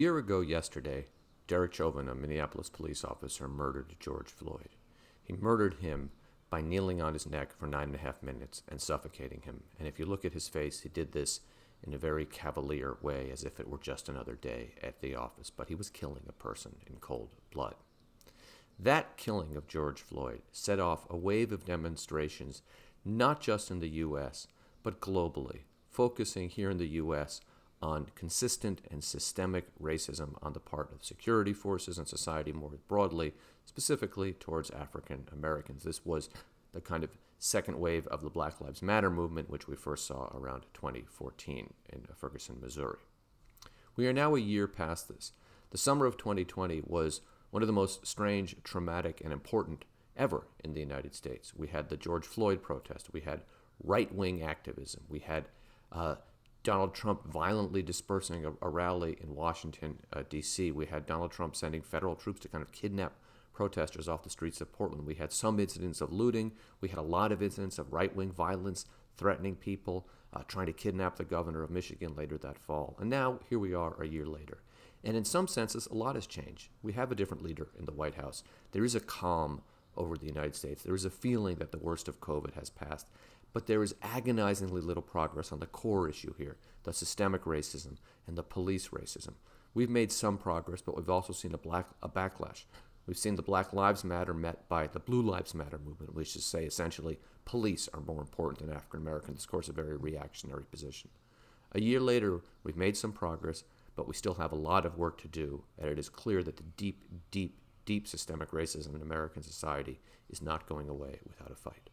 Year ago yesterday, Derek Chauvin, a Minneapolis police officer, murdered George Floyd. He murdered him by kneeling on his neck for 9.5 minutes and suffocating him. And if you look at his face, he did this in a very cavalier way, as if it were just another day at the office. But he was killing a person in cold blood. That killing of George Floyd set off a wave of demonstrations, not just in the U.S., but globally, focusing here in the U.S. on consistent and systemic racism on the part of security forces and society more broadly, specifically towards African Americans. This was the kind of second wave of the Black Lives Matter movement, which we first saw around 2014 in Ferguson, Missouri. We are now a year past this. The summer of 2020 was one of the most strange, traumatic, and important ever in the United States. We had the George Floyd protest. We had right-wing activism. We had Donald Trump violently dispersing a rally in Washington, D.C. We had Donald Trump sending federal troops to kind of kidnap protesters off the streets of Portland. We had some incidents of looting. We had a lot of incidents of right-wing violence, threatening people, trying to kidnap the governor of Michigan later that fall. And now, here we are a year later. And in some senses, a lot has changed. We have a different leader in the White House. There is a calm over the United States. There is a feeling that the worst of COVID has passed. But there is agonizingly little progress on the core issue here, the systemic racism and the police racism. We've made some progress, but we've also seen a backlash. We've seen the Black Lives Matter met by the Blue Lives Matter movement, which is say essentially police are more important than African Americans. Of course, a very reactionary position. A year later, we've made some progress, but we still have a lot of work to do, and it is clear that the deep systemic racism in American society is not going away without a fight.